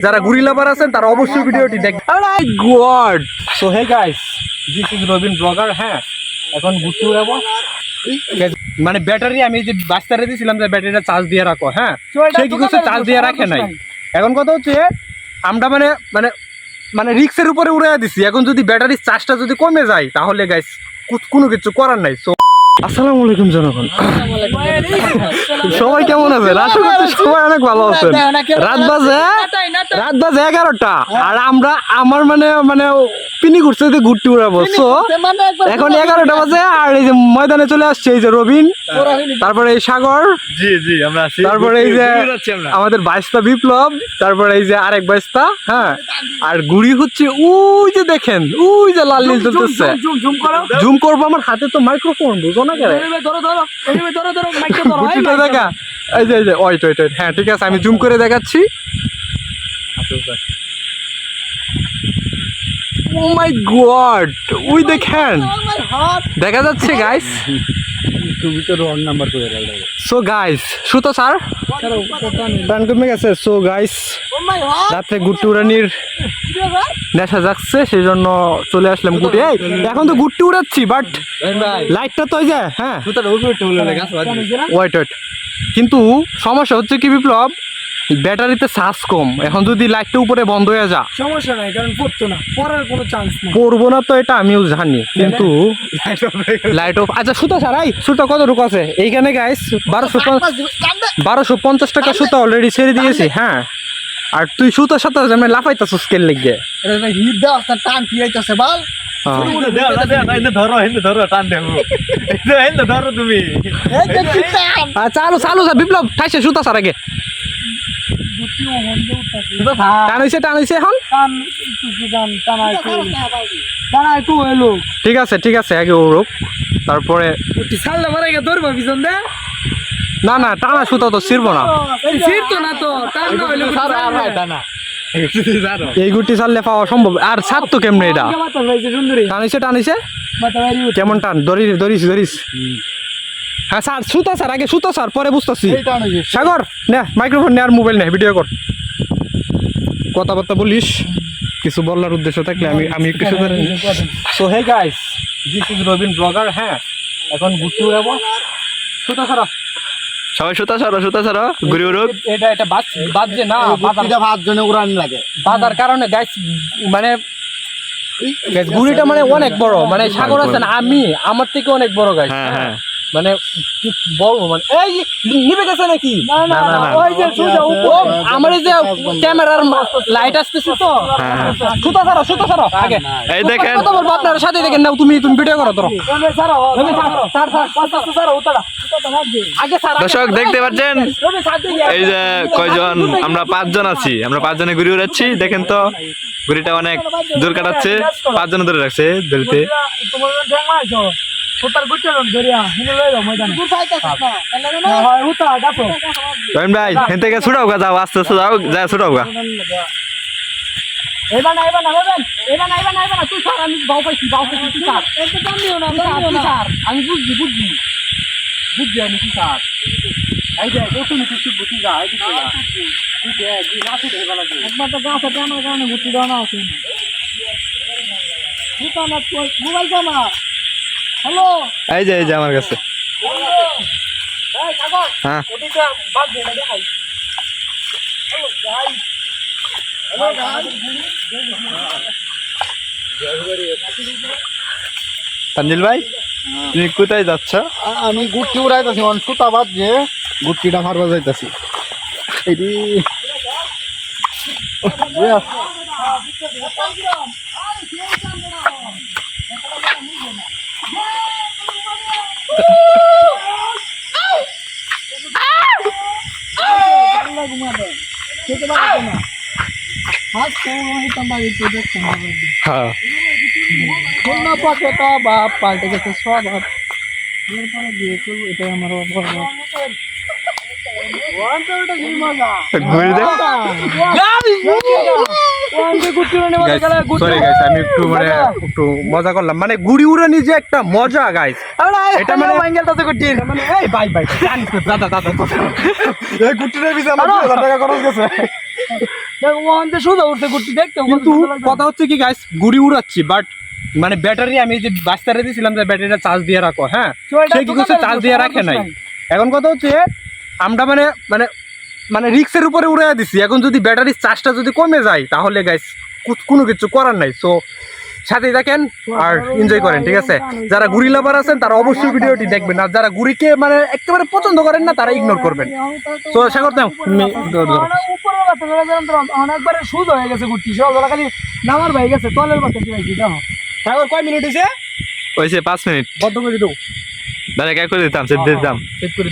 যারা গুড়ি লাভার আছেন তারা অবশ্যই ভিডিওটি দেখবেন। My god. So hey guys, this is Robin blogger. হ্যাঁ, এখন ঘুরতে যাবো। মানে ব্যাটারি আমি যে বাস্তারে দিয়েছিলাম যে ব্যাটারিটা চার্জ দিয়ে রাখো। হ্যাঁ, সে কি করছে, চার্জ দিয়ে রাখে নাই। এখন কথা হচ্ছে আমরা মানে মানে মানে রিক্সের উপরে উড়ে দিছি। এখন যদি ব্যাটারির চার্জটা যদি কমে যায় তাহলে গাইস কোনো কিছু করার নাই। সো আসসালামু আলাইকুম জনগণ, সবাই কেমন আছেন? আশা করছি সবাই অনেক ভালো আছেন। রাত বাজে 11টা আর আমার মানে পিনি ঘুরছে যে ঘুরতে উড়াবো। সো এখন 11টা বাজে আর এই যে ময়দানে চলে আসছে এই যে রবিন, তারপরে এই সাগর, জি আমরা আছি, তারপরে এই যে আমাদের বাইস্তা বিপ্লব, তারপরে এই যে আরেক বাইস্তা। হ্যাঁ, আর গুড়ি হচ্ছে ওই যে দেখেন, ওই যে লাল নীল চলতেছে। জুম করবো, আমার হাতে তো মাইক্রোফোন, বুঝো না কেন? দেখা এই যে ওয়েট। হ্যাঁ ঠিক আছে, আমি জুম করে দেখাচ্ছি। ও মাই গড, ওই দেখেন দেখা যাচ্ছে গাইস। সো গাইস, সুতো স্যার টান কমে গেছে। সো গাইস, রাত্রে গুট্টি উড়ানির নেশা যাচ্ছে, সেই জন্য চলে আসলাম গুটি। এখন তো গুট্টি উড়াচ্ছি, বাট লাইটটা তো ওই যে, হ্যাঁ ওয়েট। কিন্তু সমস্যা হচ্ছে কি বিপ্লব, ব্যাটারিতে চার্জ কম। এখন যদি লাইটটা উপরে বন্ধ হয়ে যা সমস্যা নাই, কারণ পড়তো না, পড়ার কোনো চান্স নেই। পড়বো না তো এটা আমিও জানি, কিন্তু লাইট অফ। আচ্ছা সুতা ছাড়াই, সুতা কত রুক আছে এইখানে গাইস? 1250 টাকা সুতা অলরেডি ছেড়ে দিয়েছি। হ্যাঁ, আর তুই সুতার সাথে আমি লাফাইতেছ স্কেল লেগে। টান কি আইতাছে বল? চালু বিপ্লব খাইছে সুতা ছাড় আগে। টান হইছে এখন। ঠিক আছে আগে উড়ুক, তারপরে না টানা সুতা তো ছিড়বো না। এই গুটি ছাড়লে পাওয়া সম্ভব। আর ছাড় তো কেমনে এটা? টানিছে কেমন টান? ধরিস। হ্যাঁ স্যার, সুতা স্যার আগে, সুতা স্যার পরে বুঝতেছি। সাগর নে মাইক্রোফোন নে আর মোবাইল নে, ভিডিও কর, কথাবার্তা বলিস। কিছু বলার উদ্দেশ্য থাকলে আমি একটু সুন্দর। So hey guys, this is Robin blogger. হ্যাঁ, এখন ঘুরতে যাবো। সুতা ছাড়া সবাই সুতা ছাড়ো ঘুরে উড়ুক। এটা বাজছে না, বাজার কারণে গাইস মানে গুড়িটা মানে অনেক বড়। মানে সাগর আছেন, আমার থেকে অনেক বড় গাইস। হ্যাঁ মানে কি বলবো, মানে এই নিভে গেছে নাকি? আমার এই যে ক্যামেরার লাইট আসতেছে তো। সুতা ছাড়ো আগে। এই দেখেন, কথা বলবো আপনার সাথে। দেখেন না, তুমি ভিডিও করো তো। দর্শক দেখতে পাচ্ছেন এই যে কয়জন, আমরা 5 জন আছি। আমরা 5 জনে ঘুরে উড়াচ্ছি। দেখেন তো ঘুড়িটা অনেক দূর কাটাচ্ছে, 5 জন ধরে রাখছে ধরতে। ভাই হেন থেকে ছুটাও গা, যাও আস্তে যাও, যা ছুটাও গা। আমি বুঝছি আমি কি স্যার। এই যে তুমি কিছু বুঝি যা, একবার তো গাছ আছে আমার কারণে বুঝতে দেওয়া না আছে। মোবাইল তো আমার। হ্যালো, এই যে আমার কাছে। হ্যাঁ তানজিল ভাই, তুমি কোথায় যাচ্ছ? আমি গুটি উড়াইতেছি, সুতা বাদ যে গুটিটা মারবা যাইতেছি। বাপ পাল্টে গেছে সব। বিয়ে করবো, এটাই আমার একটু মজা করলাম। মানে গুড়ি উড়ানি যে একটা মজা গাইস, এটা মানে কিন্তু কথা হচ্ছে কি গাইস, গুড়ি উড়াচ্ছি বাট মানে ব্যাটারি আমি যে বাস্তারে দিয়েছিলাম যে ব্যাটারিটা চার্জ দিয়ে রাখো, হ্যাঁ সে কি করছে চার্জ দিয়ে রাখে নাই। এখন কথা হচ্ছে আমরা মানে মানে মানে রিক্সের উপরে উড়ে দিছি। এখন যদি ব্যাটারির চার্জটা যদি কমে যায় তাহলে গাইস কোনো কিছু করার নাই। সো সাথেই দেখেন আর এনজয় করেন, ঠিক আছে? যারা গুড়ি লাভার আছেন তারা অবশ্যই ভিডিওটি দেখবেন, আর যারা গুড়িকে মানে একেবারে পছন্দ করেন না তারা ইগনোর করবেন। তো সাগর দাও অনেকবারে সুদ হয়ে গেছে ঘুরতি সকালে খালি নামার ভাই গেছে তলের বাচ্চা দেখো। সাগর কয় মিনিট হয়েছে? হয়েছে 5 মিনিট। বদ্ধ করে দাও, দাঁড়া কে করে দিতাম, সেট দিতাম। সেট করে